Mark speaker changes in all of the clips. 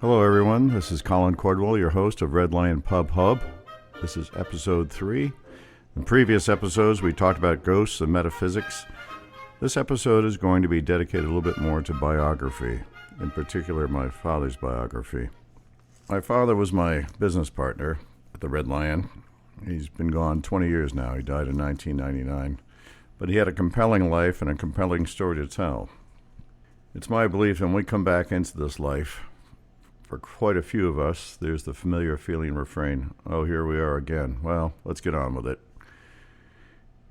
Speaker 1: Hello everyone, this is Colin Cordwell, your host of Red Lion Pub Hub. This is episode 3. In previous episodes we talked about ghosts and metaphysics. This episode is going to be dedicated a little bit more to biography, in particular my father's biography. My father was my business partner at the Red Lion. He's been gone 20 years now. He died in 1999. But he had a compelling life and a compelling story to tell. It's my belief when we come back into this life, for quite a few of us, there's the familiar feeling refrain, oh, here we are again. Well, let's get on with it.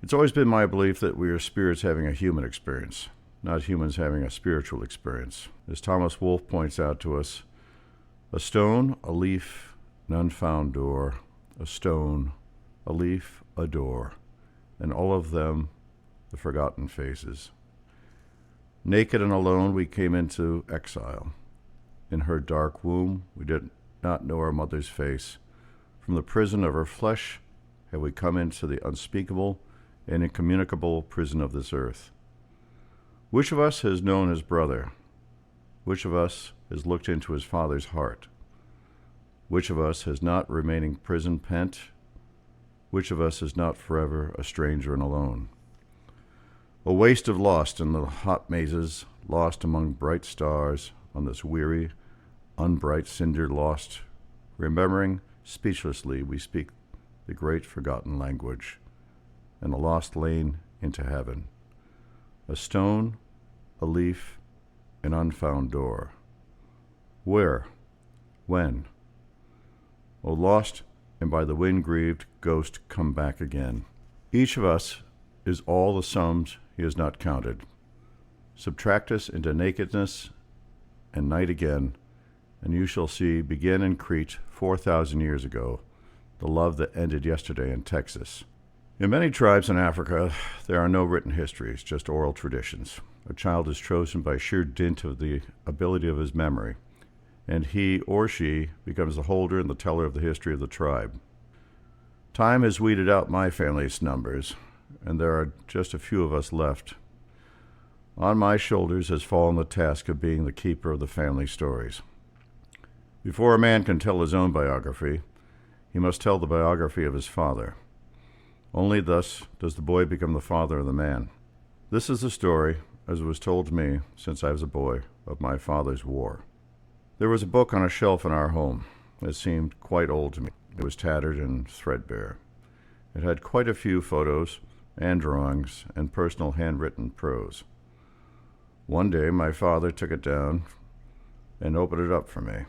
Speaker 1: It's always been my belief that we are spirits having a human experience, not humans having a spiritual experience. As Thomas Wolfe points out to us, a stone, a leaf, an unfound door, a stone, a leaf, a door, and all of them the forgotten faces. Naked and alone we came into exile. In her dark womb, we did not know our mother's face. From the prison of her flesh have we come into the unspeakable and incommunicable prison of this earth. Which of us has known his brother? Which of us has looked into his father's heart? Which of us has not remaining prison pent? Which of us is not forever a stranger and alone? A waste of lost in the hot mazes, lost among bright stars, on this weary, unbright cinder lost, remembering speechlessly we speak the great forgotten language, and a lost lane into heaven. A stone, a leaf, an unfound door. Where? When? O lost and by the wind grieved ghost come back again. Each of us is all the sums he has not counted. Subtract us into nakedness and night again, and you shall see begin in Crete 4,000 years ago, the love that ended yesterday in Texas. In many tribes in Africa, there are no written histories, just oral traditions. A child is chosen by sheer dint of the ability of his memory, and he or she becomes the holder and the teller of the history of the tribe. Time has weeded out my family's numbers, and there are just a few of us left. On my shoulders has fallen the task of being the keeper of the family stories. Before a man can tell his own biography, he must tell the biography of his father. Only thus does the boy become the father of the man. This is the story, as it was told to me since I was a boy, of my father's war. There was a book on a shelf in our home. It seemed quite old to me. It was tattered and threadbare. It had quite a few photos and drawings and personal handwritten prose. One day my father took it down and opened it up for me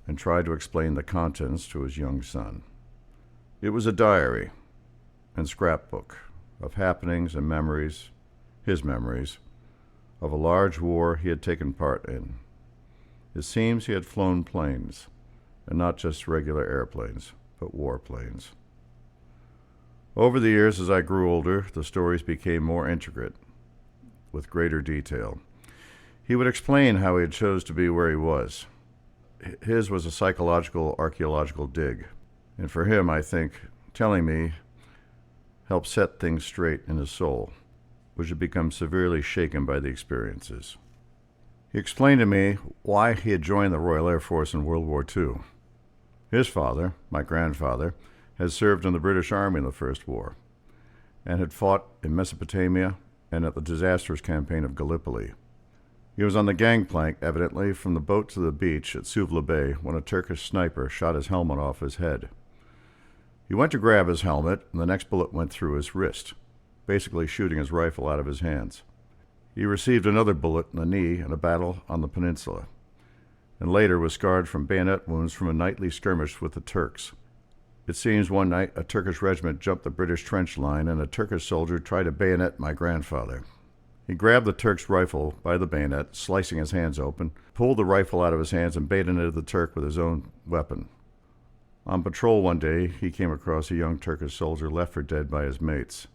Speaker 1: and tried to explain the contents to his young son. It was a diary and scrapbook of happenings and memories, his memories, of a large war he had taken part in. It seems he had flown planes, and not just regular airplanes, but warplanes. Over the years, as I grew older, the stories became more intricate, with greater detail. He would explain how he had chose to be where he was. His was a psychological, archaeological dig, and for him, I think, telling me helped set things straight in his soul, which had become severely shaken by the experiences. He explained to me why he had joined the Royal Air Force in World War II. His father, my grandfather, had served in the British Army in the First War, and had fought in Mesopotamia and at the disastrous campaign of Gallipoli. He was on the gangplank, evidently, from the boat to the beach at Suvla Bay when a Turkish sniper shot his helmet off his head. He went to grab his helmet, and the next bullet went through his wrist, basically shooting his rifle out of his hands. He received another bullet in the knee in a battle on the peninsula, and later was scarred from bayonet wounds from a nightly skirmish with the Turks. It seems one night a Turkish regiment jumped the British trench line, and a Turkish soldier tried to bayonet my grandfather. He grabbed the Turk's rifle by the bayonet, slicing his hands open, pulled the rifle out of his hands, and bayoneted the Turk with his own weapon. On patrol one day, he came across a young Turkish soldier left for dead by his mates.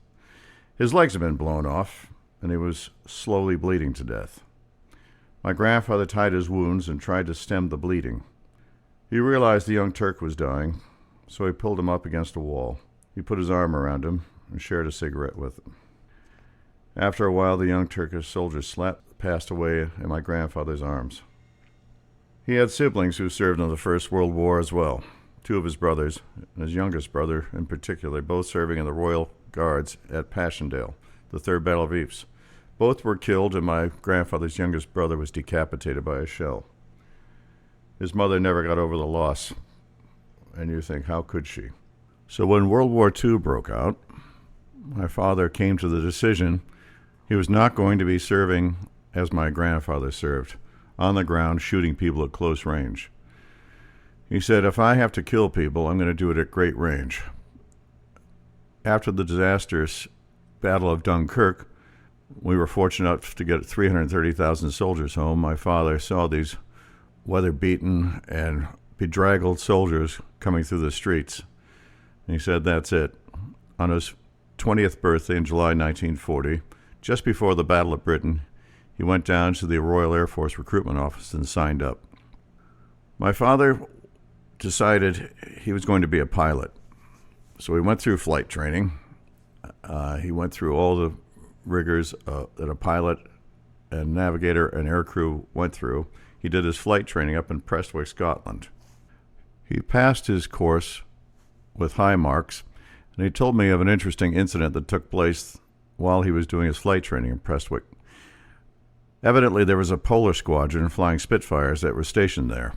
Speaker 1: His legs had been blown off, and he was slowly bleeding to death. My grandfather tied his wounds and tried to stem the bleeding. He realized the young Turk was dying, so he pulled him up against a wall. He put his arm around him and shared a cigarette with him. After a while, the young Turkish soldier passed away in my grandfather's arms. He had siblings who served in the First World War as well. Two of his brothers, and his youngest brother in particular, both serving in the Royal Guards at Passchendaele, the Third Battle of Ypres. Both were killed, and my grandfather's youngest brother was decapitated by a shell. His mother never got over the loss, and you think, how could she? So when World War II broke out, my father came to the decision he was not going to be serving as my grandfather served, on the ground shooting people at close range. He said, if I have to kill people, I'm going to do it at great range. After the disastrous Battle of Dunkirk, we were fortunate enough to get 330,000 soldiers home. My father saw these weather-beaten and bedraggled soldiers coming through the streets. And he said, that's it. On his 20th birthday in July 1940, just before the Battle of Britain, he went down to the Royal Air Force recruitment office and signed up. My father decided he was going to be a pilot. So he went through flight training. He went through all the rigors that a pilot and navigator and aircrew went through. He did his flight training up in Prestwick, Scotland. He passed his course with high marks, and he told me of an interesting incident that took place while he was doing his flight training in Prestwick. Evidently, there was a polar squadron flying Spitfires that were stationed there.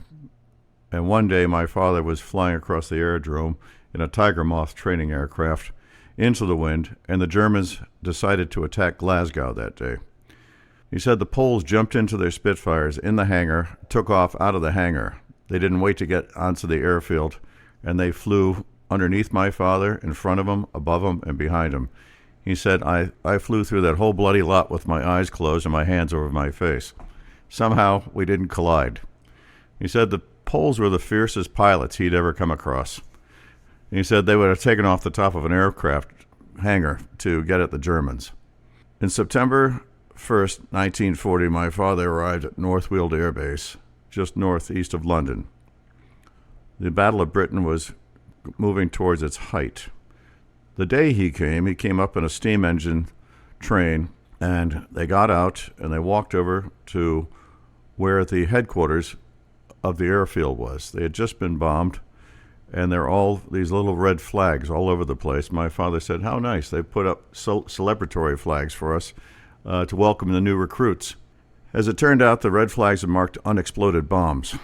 Speaker 1: And one day, my father was flying across the aerodrome in a Tiger Moth training aircraft into the wind, and the Germans decided to attack Glasgow that day. He said the Poles jumped into their Spitfires in the hangar, took off out of the hangar. They didn't wait to get onto the airfield, and they flew underneath my father, in front of him, above him, and behind him. He said, I flew through that whole bloody lot with my eyes closed and my hands over my face. Somehow, we didn't collide. He said the Poles were the fiercest pilots he'd ever come across. He said they would have taken off the top of an aircraft hangar to get at the Germans. In September 1st, 1940, my father arrived at North Weald Air Base, just northeast of London. The Battle of Britain was moving towards its height. The day he came up in a steam engine train, and they got out and they walked over to where the headquarters of the airfield was. They had just been bombed, and there are all these little red flags all over the place. My father said, how nice. They put up celebratory flags for us to welcome the new recruits. As it turned out, the red flags had marked unexploded bombs,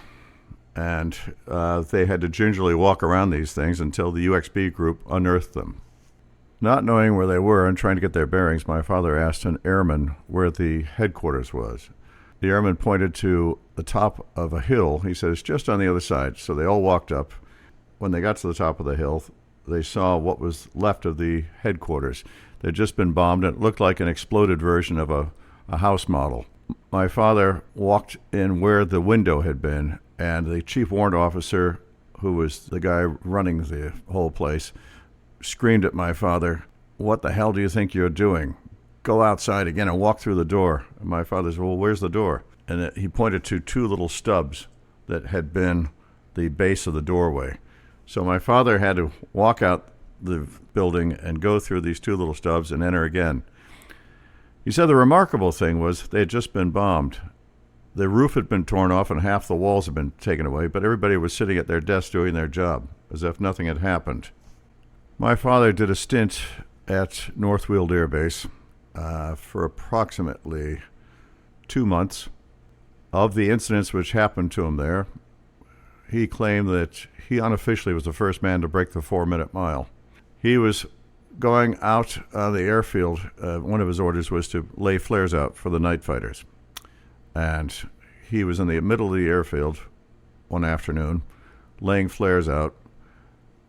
Speaker 1: and they had to gingerly walk around these things until the UXB group unearthed them. Not knowing where they were and trying to get their bearings, my father asked an airman where the headquarters was. The airman pointed to the top of a hill. He said, it's just on the other side. So they all walked up. When they got to the top of the hill, they saw what was left of the headquarters. They'd just been bombed, and it looked like an exploded version of a house model. My father walked in where the window had been, and the chief warrant officer, who was the guy running the whole place, screamed at my father, what the hell do you think you're doing? Go outside again and walk through the door. And my father said, well, where's the door? And he pointed to two little stubs that had been the base of the doorway. So my father had to walk out the building and go through these two little stubs and enter again. He said the remarkable thing was they had just been bombed. The roof had been torn off and half the walls had been taken away, but everybody was sitting at their desk doing their job, as if nothing had happened. My father did a stint at North Weald Air Base for approximately 2 months. Of the incidents which happened to him there, he claimed that he unofficially was the first man to break the 4-minute mile. He was going out on the airfield. One of his orders was to lay flares out for the night fighters. And he was in the middle of the airfield one afternoon, laying flares out,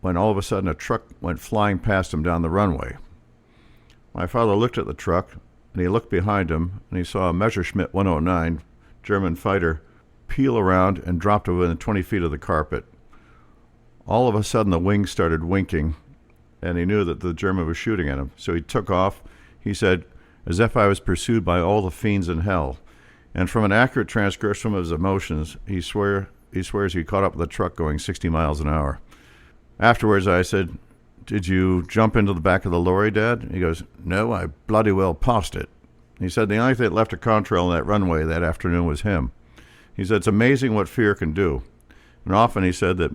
Speaker 1: when all of a sudden a truck went flying past him down the runway. My father looked at the truck, and he looked behind him, and he saw a Messerschmitt 109 German fighter peel around and drop to within 20 feet of the carpet. All of a sudden, the wings started winking, and he knew that the German was shooting at him. So he took off, he said, as if I was pursued by all the fiends in hell. And from an accurate transcription of his emotions, he swears he caught up with the truck going 60 miles an hour. Afterwards, I said, did you jump into the back of the lorry, Dad? He goes, no, I bloody well passed it. He said the only thing that left a contrail on that runway that afternoon was him. He said, it's amazing what fear can do. And often he said that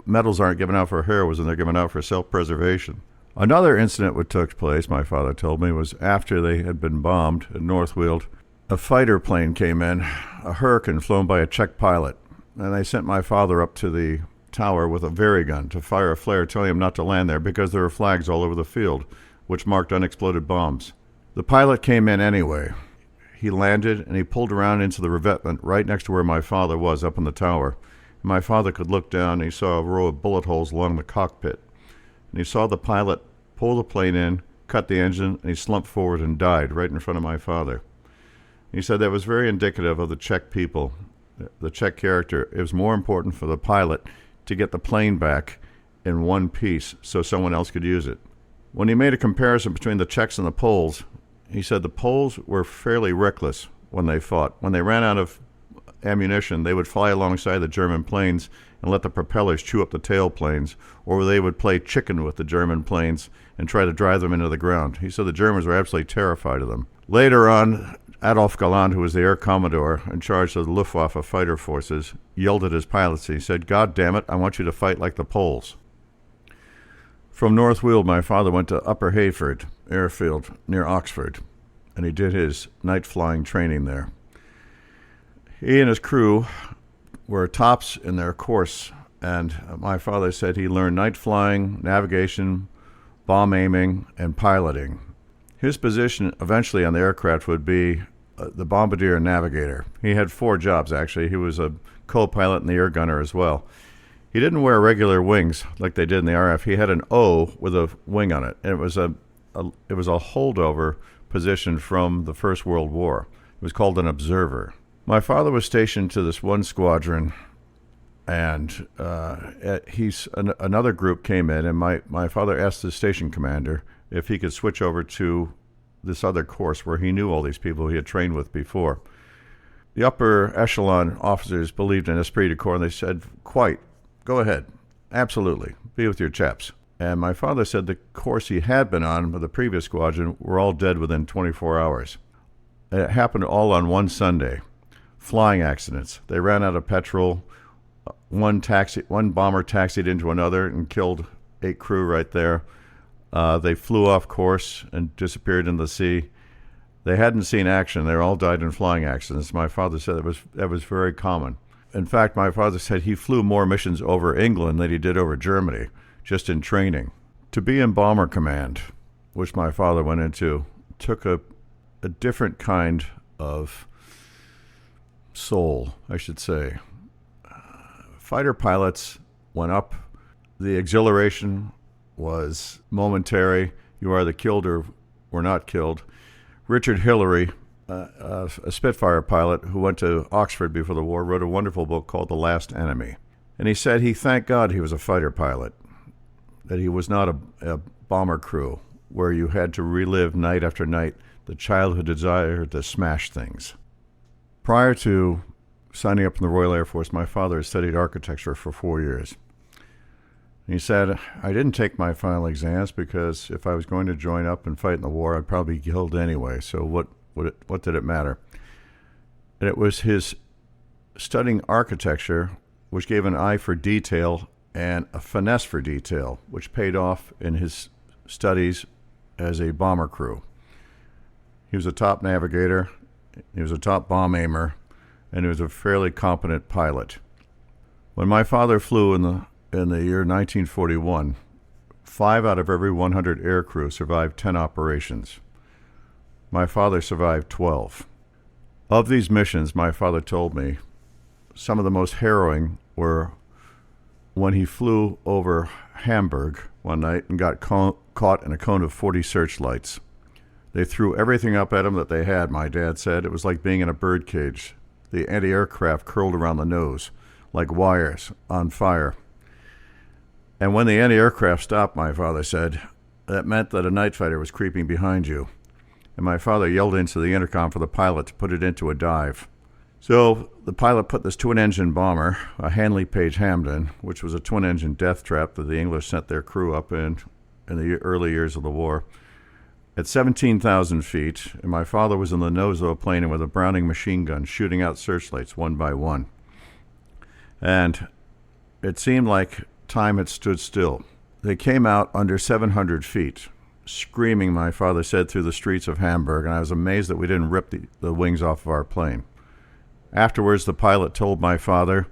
Speaker 1: medals aren't given out for heroism, they're given out for self-preservation. Another incident which took place, my father told me, was after they had been bombed at North Weald. A fighter plane came in, a Hurricane flown by a Czech pilot, and they sent my father up to the tower with a vari-gun to fire a flare telling him not to land there because there were flags all over the field, which marked unexploded bombs. The pilot came in anyway. He landed and he pulled around into the revetment right next to where my father was up in the tower. And my father could look down and he saw a row of bullet holes along the cockpit. And he saw the pilot pull the plane in, cut the engine, and he slumped forward and died right in front of my father. He said that was very indicative of the Czech people, the Czech character. It was more important for the pilot to get the plane back in one piece so someone else could use it. When he made a comparison between the Czechs and the Poles, he said the Poles were fairly reckless when they fought. When they ran out of ammunition, they would fly alongside the German planes and let the propellers chew up the tailplanes, or they would play chicken with the German planes and try to drive them into the ground. He said the Germans were absolutely terrified of them. Later on, Adolf Galland, who was the air commodore in charge of the Luftwaffe fighter forces, yelled at his pilots. He said, "God damn it, I want you to fight like the Poles." From North Weald, my father went to Upper Hayford Airfield near Oxford, and he did his night flying training there. He and his crew were tops in their course, and my father said he learned night flying, navigation, bomb aiming, and piloting. His position eventually on the aircraft would be the bombardier and navigator. He had 4 jobs, actually. He was a co-pilot and the air gunner as well. He didn't wear regular wings like they did in the RF. He had an O with a wing on it. And it was a holdover position from the First World War. It was called an observer. My father was stationed to this one squadron, and another group came in, and my father asked the station commander if he could switch over to this other course where he knew all these people he had trained with before. The upper echelon officers believed in esprit de corps, and they said, "Quite. Go ahead. Absolutely. Be with your chaps." And my father said the course he had been on with the previous squadron were all dead within 24 hours. And it happened all on one Sunday. Flying accidents. They ran out of petrol. One bomber taxied into another and killed 8 crew right there. They flew off course and disappeared in the sea. They hadn't seen action. They all died in flying accidents. My father said that was very common. In fact, my father said he flew more missions over England than he did over Germany, just in training. To be in Bomber Command, which my father went into, took a different kind of soul, I should say. Fighter pilots went up. The exhilaration was momentary. You either killed or were not killed. Richard Hillary, a Spitfire pilot who went to Oxford before the war, wrote a wonderful book called The Last Enemy. And he said he thanked God he was a fighter pilot, that he was not a bomber crew where you had to relive night after night the childhood desire to smash things. Prior to signing up in the Royal Air Force, my father had studied architecture for 4 years. He said, "I didn't take my final exams because if I was going to join up and fight in the war, I'd probably be killed anyway, so what did it matter?" And it was his studying architecture which gave an eye for detail and a finesse for detail, which paid off in his studies as a bomber crew. He was a top navigator, he was a top bomb aimer, and he was a fairly competent pilot. When my father flew in the year 1941, 5 out of every 100 aircrew survived 10 operations. My father survived 12. Of these missions, my father told me, some of the most harrowing were when he flew over Hamburg one night and got caught in a cone of 40 searchlights. They threw everything up at him that they had, my dad said. It was like being in a birdcage. The anti-aircraft curled around the nose, like wires on fire. And when the anti-aircraft stopped, my father said, that meant that a night fighter was creeping behind you. And my father yelled into the intercom for the pilot to put it into a dive. So the pilot put this twin-engine bomber, a Hanley Page Hamden, which was a twin-engine death trap that the English sent their crew up in the early years of the war, at 17,000 feet, and my father was in the nose of a plane and with a Browning machine gun shooting out searchlights one by one. And it seemed like time had stood still. They came out under 700 feet, screaming, my father said, through the streets of Hamburg, and I was amazed that we didn't rip the wings off of our plane. Afterwards, the pilot told my father,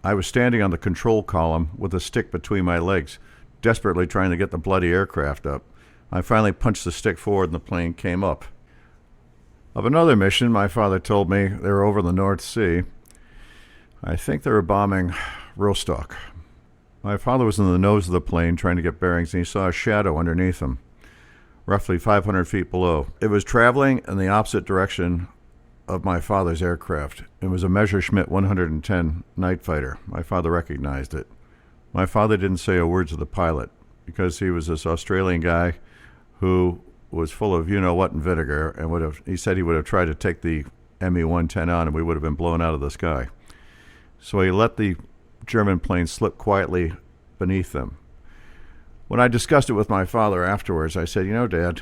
Speaker 1: I was standing on the control column with a stick between my legs, desperately trying to get the bloody aircraft up. I finally punched the stick forward and the plane came up. Of another mission, my father told me they were over the North Sea. I think they were bombing Rostock. My father was in the nose of the plane trying to get bearings, and he saw a shadow underneath him, roughly 500 feet below. It was traveling in the opposite direction of my father's aircraft. It was a Messerschmitt 110 night fighter. My father recognized it. My father didn't say a word to the pilot because he was this Australian guy who was full of you-know-what and vinegar, and he said he would have tried to take the Me-110 on and we would have been blown out of the sky. So he let the German plane slip quietly beneath them. When I discussed it with my father afterwards, I said, Dad,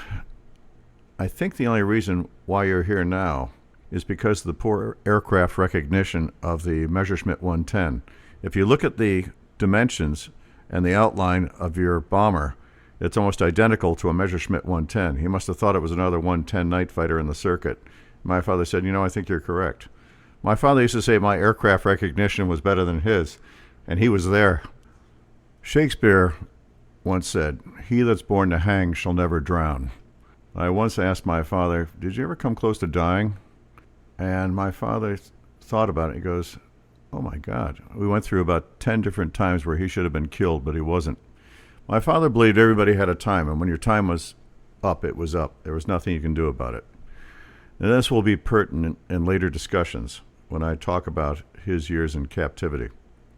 Speaker 1: I think the only reason why you're here now is because of the poor aircraft recognition of the Messerschmitt 110. If you look at the dimensions and the outline of your bomber, it's almost identical to a Messerschmitt 110. He must have thought it was another 110 night fighter in the circuit. My father said, I think you're correct. My father used to say my aircraft recognition was better than his, and he was there. Shakespeare once said, he that's born to hang shall never drown. I once asked my father, did you ever come close to dying? And my father thought about it. He goes, oh my God. We went through about 10 different times where he should have been killed, but he wasn't. My father believed everybody had a time, and when your time was up, it was up. There was nothing you can do about it. And this will be pertinent in later discussions when I talk about his years in captivity.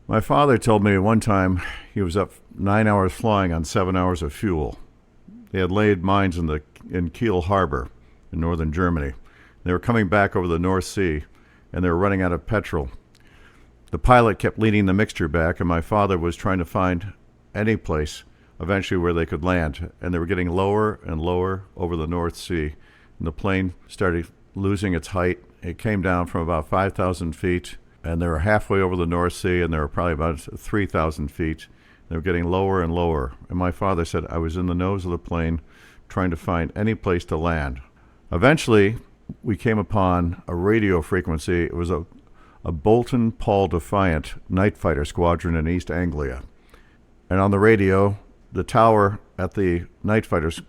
Speaker 1: My father told me one time he was up 9 hours flying on 7 hours of fuel. They had laid mines in Kiel Harbor in northern Germany. They were coming back over the North Sea, and they were running out of petrol. The pilot kept leading the mixture back, and my father was trying to find any place eventually where they could land, and they were getting lower and lower over the North Sea, and the plane started losing its height. It came down from about 5,000 feet, and they were halfway over the North Sea, and they were probably about 3,000 feet. They were getting lower and lower, and my father said I was in the nose of the plane trying to find any place to land. Eventually, we came upon a radio frequency. It was a Bolton Paul Defiant night fighter squadron in East Anglia. And on the radio, the tower at the night fighter's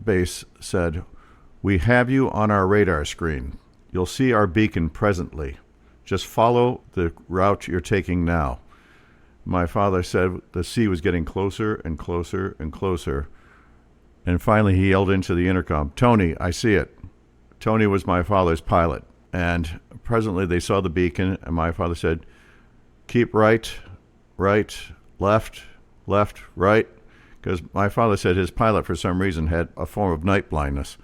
Speaker 1: base said, we have you on our radar screen. You'll see our beacon presently. Just follow the route you're taking now. My father said the sea was getting closer and closer and closer. And finally he yelled into the intercom, Tony, I see it. Tony was my father's pilot. And presently they saw the beacon, and my father said, keep right, left, right. Because my father said his pilot, for some reason, had a form of night blindness.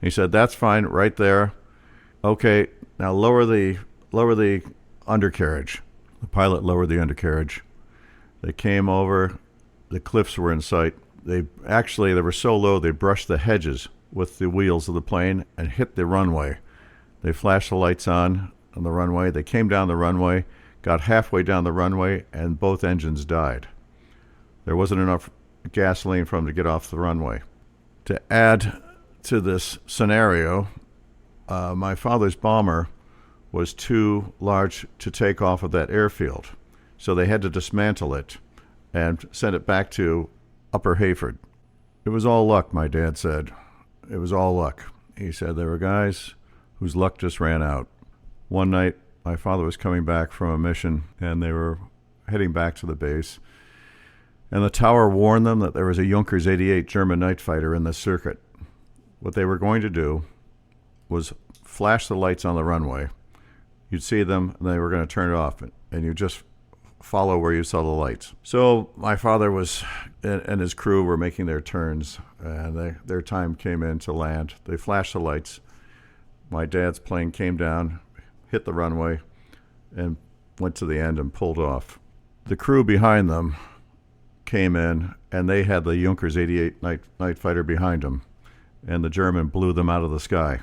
Speaker 1: He said, that's fine, right there. Okay, now lower the undercarriage. The pilot lowered the undercarriage. They came over. The cliffs were in sight. They were so low they brushed the hedges with the wheels of the plane and hit the runway. They flashed the lights on the runway. They came down the runway, got halfway down the runway, and both engines died. There wasn't enough gasoline for them to get off the runway. To add to this scenario, my father's bomber was too large to take off of that airfield, so they had to dismantle it and send it back to Upper Hayford. It was all luck, my dad said. It was all luck. He said there were guys whose luck just ran out. One night, my father was coming back from a mission, and they were heading back to the base. And the tower warned them that there was a Junkers 88 German night fighter in the circuit. What they were going to do was flash the lights on the runway. You'd see them, and they were going to turn it off, and you just follow where you saw the lights. So my father and his crew were making their turns, and their time came in to land. They flashed the lights. My dad's plane came down, hit the runway, and went to the end and pulled off. The crew behind them came in, and they had the Junkers 88 night fighter behind them. and the German blew them out of the sky.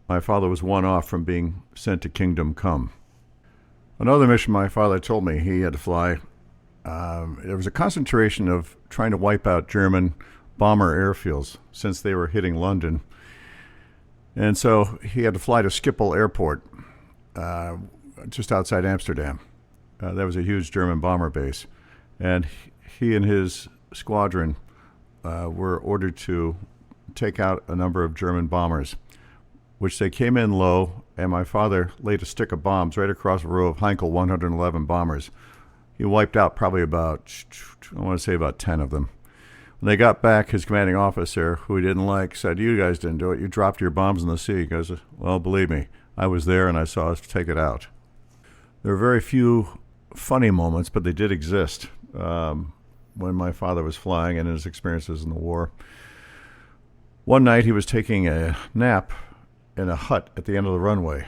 Speaker 1: My father was one off from being sent to Kingdom Come. Another mission my father told me he had to fly, there was a concentration of trying to wipe out German bomber airfields since they were hitting London. And so he had to fly to Schiphol Airport, just outside Amsterdam. That was a huge German bomber base. And he and his squadron were ordered to take out a number of German bombers, which they came in low, and my father laid a stick of bombs right across a row of Heinkel 111 bombers. He wiped out probably about 10 of them. When they got back, his commanding officer, who he didn't like, said, "You guys didn't do it. You dropped your bombs in the sea." He goes, "Well, believe me, I was there and I saw us take it out." There are very few funny moments, but they did exist when my father was flying and his experiences in the war. One night he was taking a nap in a hut at the end of the runway,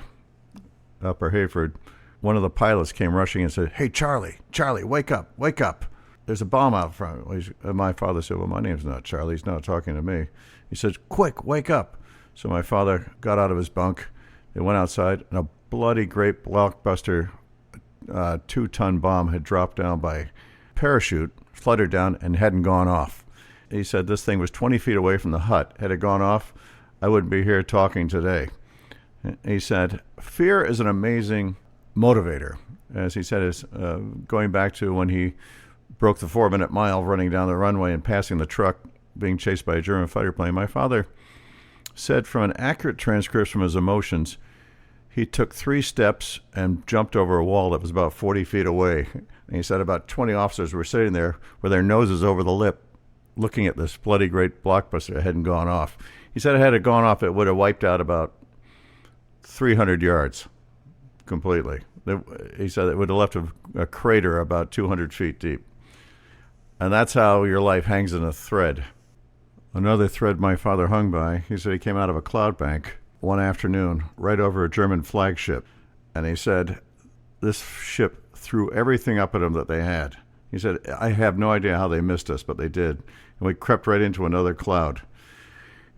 Speaker 1: Upper Hayford. One of the pilots came rushing and said, "Hey, Charlie, wake up, wake up. There's a bomb out front." My father said, "Well, my name's not Charlie. He's not talking to me." He said, "Quick, wake up." So my father got out of his bunk. They went outside, and a bloody great blockbuster 2-ton bomb had dropped down by parachute, fluttered down, and hadn't gone off. He said this thing was 20 feet away from the hut. Had it gone off, I wouldn't be here talking today. He said, fear is an amazing motivator. As he said, is going back to when he broke the 4-minute mile running down the runway and passing the truck being chased by a German fighter plane. My father said from an accurate transcription from his emotions, he took 3 steps and jumped over a wall that was about 40 feet away. And he said about 20 officers were sitting there with their noses over the lip looking at this bloody great blockbuster that hadn't gone off. He said had it gone off, it would have wiped out about 300 yards completely. He said it would have left a crater about 200 feet deep. And that's how your life hangs in a thread. Another thread my father hung by, he said he came out of a cloud bank one afternoon right over a German flagship. And he said this ship threw everything up at him that they had. He said, I have no idea how they missed us, but they did. And we crept right into another cloud.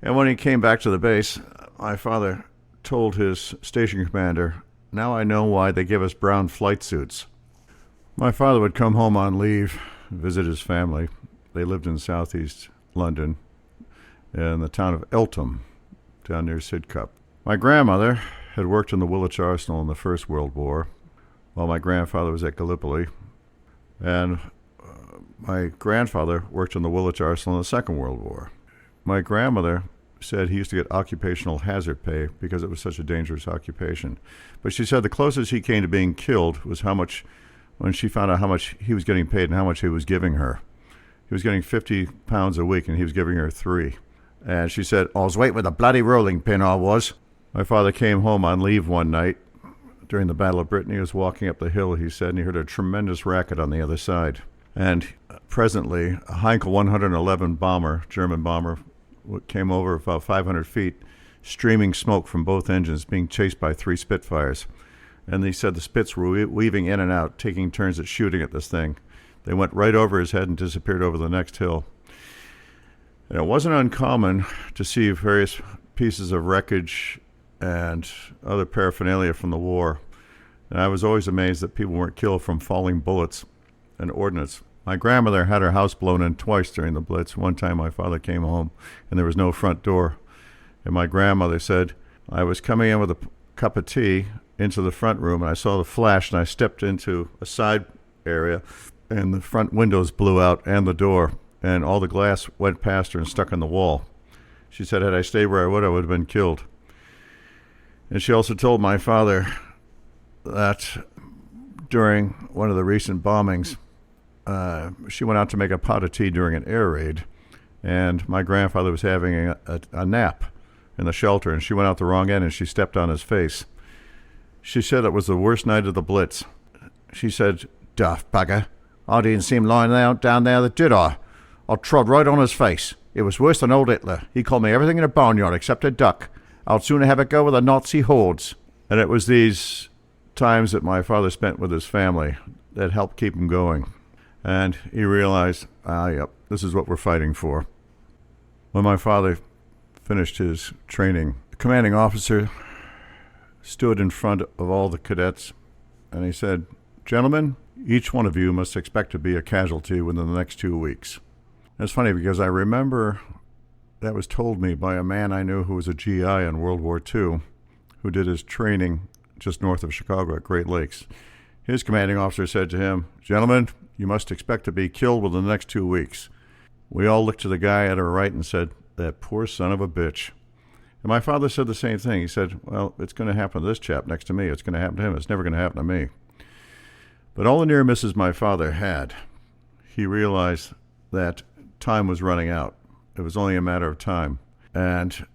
Speaker 1: And when he came back to the base, my father told his station commander, now I know why they give us brown flight suits. My father would come home on leave, visit his family. They lived in southeast London, in the town of Eltham, down near Sidcup. My grandmother had worked in the Woolwich Arsenal in the First World War, while my grandfather was at Gallipoli. And my grandfather worked in the Woolwich Arsenal in the Second World War. My grandmother said he used to get occupational hazard pay because it was such a dangerous occupation. But she said the closest he came to being killed was when she found out how much he was getting paid and how much he was giving her. He was getting £50 a week and he was giving her 3. And she said, I was waiting with a bloody rolling pin, I was. My father came home on leave one night during the Battle of Britain. He was walking up the hill, he said, and he heard a tremendous racket on the other side. And presently, a Heinkel 111 bomber, German bomber, came over about 500 feet, streaming smoke from both engines, being chased by 3 Spitfires. And he said the Spits were weaving in and out, taking turns at shooting at this thing. They went right over his head and disappeared over the next hill. And it wasn't uncommon to see various pieces of wreckage and other paraphernalia from the war. And I was always amazed that people weren't killed from falling bullets and ordnance. My grandmother had her house blown in twice during the Blitz. One time my father came home and there was no front door. And my grandmother said, I was coming in with a cup of tea into the front room and I saw the flash and I stepped into a side area and the front windows blew out and the door and all the glass went past her and stuck on the wall. She said, had I stayed where I would have been killed. And she also told my father that during one of the recent bombings, she went out to make a pot of tea during an air raid, and my grandfather was having a nap in the shelter, and she went out the wrong end, and she stepped on his face. She said it was the worst night of the Blitz. She said, daft bugger, I didn't see him lying down there, did I? I trod right on his face. It was worse than old Hitler. He called me everything in a barnyard except a duck. I'd sooner have a go with the Nazi hordes. And it was these times that my father spent with his family that helped keep him going. And he realized, yep, this is what we're fighting for. When my father finished his training. The commanding officer stood in front of all the cadets, and he said, "Gentlemen, each one of you must expect to be a casualty within the next 2 weeks." It's funny because I remember that was told me by a man I knew who was a GI in World War II, who did his training just north of Chicago at Great Lakes. His commanding officer said to him, "Gentlemen, you must expect to be killed within the next 2 weeks." We all looked to the guy at our right and said, "That poor son of a bitch." And my father said the same thing. He said, "Well, it's going to happen to this chap next to me. It's going to happen to him. It's never going to happen to me." But all the near misses my father had, he realized that time was running out. It was only a matter of time. And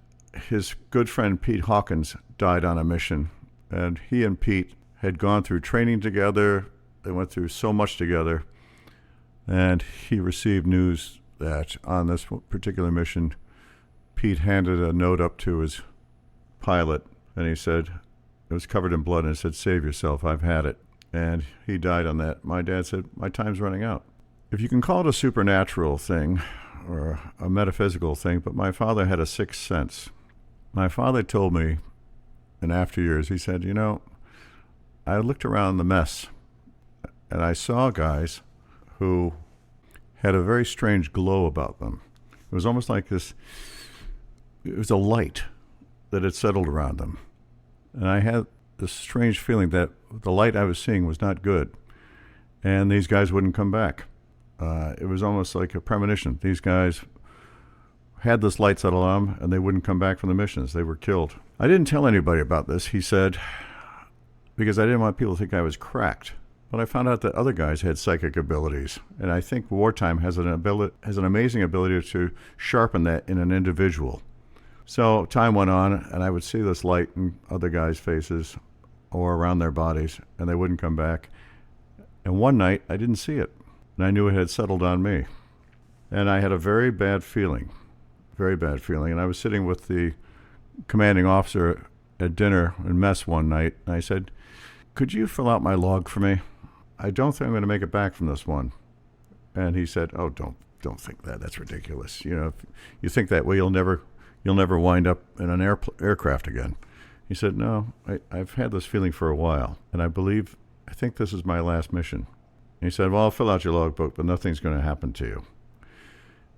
Speaker 1: his good friend Pete Hawkins died on a mission. And he and Pete had gone through training together. They went through so much together. And he received news that on this particular mission, Pete handed a note up to his pilot. And he said, it was covered in blood, and it said, "Save yourself, I've had it." And he died on that. My dad said, "My time's running out." If you can call it a supernatural thing or a metaphysical thing, but my father had a sixth sense. My father told me in after years, he said, I looked around the mess and I saw guys who had a very strange glow about them. It was almost like this, it was a light that had settled around them. And I had this strange feeling that the light I was seeing was not good. And these guys wouldn't come back. It was almost like a premonition. These guys had this light settle on them, and they wouldn't come back from the missions. They were killed. I didn't tell anybody about this, he said, because I didn't want people to think I was cracked. But I found out that other guys had psychic abilities, and I think wartime has an amazing ability to sharpen that in an individual. So time went on, and I would see this light in other guys' faces or around their bodies, and they wouldn't come back. And one night, I didn't see it, and I knew it had settled on me. And I had a very bad feeling. And I was sitting with the commanding officer at dinner in mess one night, and I said, "Could you fill out my log for me? I don't think I'm going to make it back from this one." And he said, "Oh, don't think that. That's ridiculous. If you think that way, you'll never wind up in an aircraft again." He said, "No, I've had this feeling for a while, and I think this is my last mission." And he said, "Well, I'll fill out your logbook, but nothing's going to happen to you."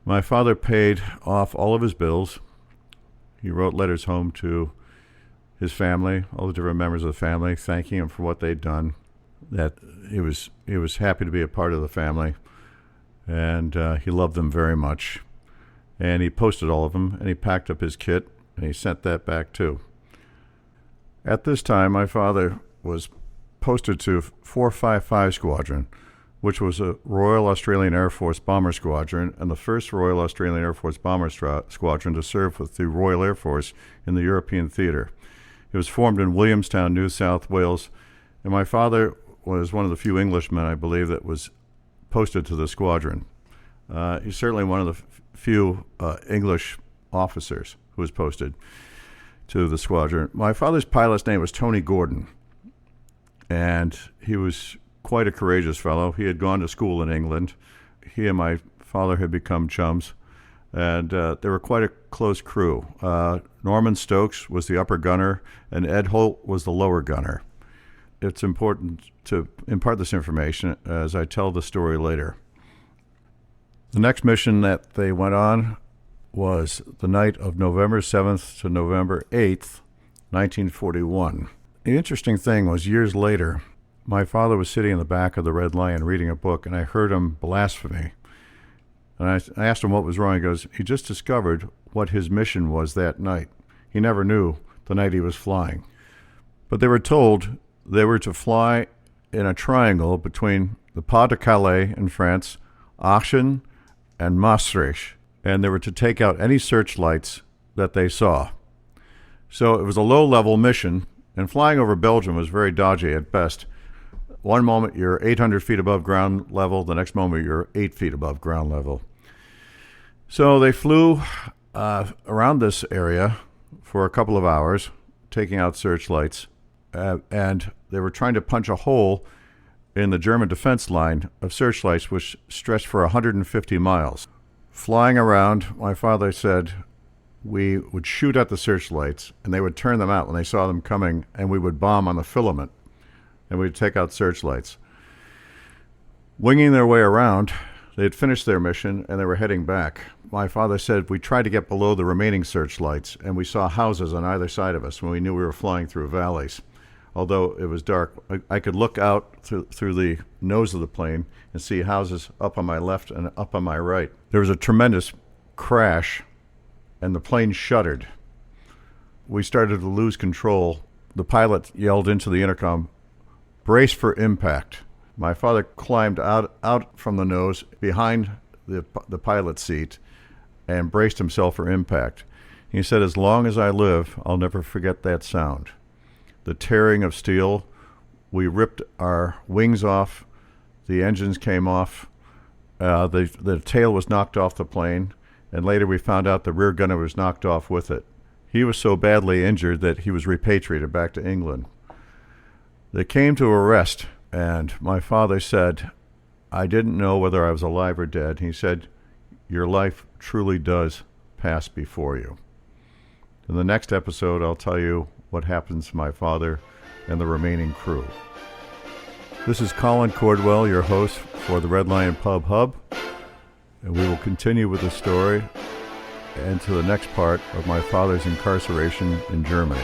Speaker 1: My father paid off all of his bills. He wrote letters home to his family, all the different members of the family, thanking him for what they'd done, that he was happy to be a part of the family, and he loved them very much. And he posted all of them, and he packed up his kit, and he sent that back too. At this time, my father was posted to 455 Squadron, which was a Royal Australian Air Force Bomber Squadron and the first Royal Australian Air Force Bomber Squadron to serve with the Royal Air Force in the European theater. It was formed in Williamstown, New South Wales, and my father was one of the few Englishmen, I believe, that was posted to the squadron. He's certainly one of the few English officers who was posted to the squadron. My father's pilot's name was Tony Gordon, and he was quite a courageous fellow. He had gone to school in England. He and my father had become chums, and they were quite a close crew. Norman Stokes was the upper gunner, and Ed Holt was the lower gunner. It's important to impart this information as I tell the story later. The next mission that they went on was the night of November 7th to November 8th, 1941. The interesting thing was, years later, my father was sitting in the back of the Red Lion reading a book, and I heard him blaspheme. And I asked him what was wrong. He goes, he just discovered what his mission was that night. He never knew the night he was flying. But they were told they were to fly in a triangle between the Pas de Calais in France, Aachen, and Maastricht, and they were to take out any searchlights that they saw. So it was a low-level mission, and flying over Belgium was very dodgy at best. One moment you're 800 feet above ground level, the next moment you're 8 feet above ground level. So they flew around this area for a couple of hours, taking out searchlights, and they were trying to punch a hole in the German defense line of searchlights, which stretched for 150 miles. Flying around, my father said we would shoot at the searchlights, and they would turn them out when they saw them coming, and we would bomb on the filament, and we'd take out searchlights. Winging their way around, they had finished their mission, and they were heading back. My father said we tried to get below the remaining searchlights, and we saw houses on either side of us when we knew we were flying through valleys. Although it was dark, I could look out through the nose of the plane and see houses up on my left and up on my right. There was a tremendous crash, and the plane shuddered. We started to lose control. The pilot yelled into the intercom, "Brace for impact." My father climbed out from the nose behind the pilot's seat and braced himself for impact. He said, "As long as I live, I'll never forget that sound." The tearing of steel, we ripped our wings off, the engines came off, the tail was knocked off the plane, and later we found out the rear gunner was knocked off with it. He was so badly injured that he was repatriated back to England. They came to arrest, and my father said, "I didn't know whether I was alive or dead." He said, "Your life truly does pass before you." In the next episode, I'll tell you what happens to my father and the remaining crew. This is Colin Cordwell, your host for the Red Lion Pub Hub, and we will continue with the story and to the next part of my father's incarceration in Germany.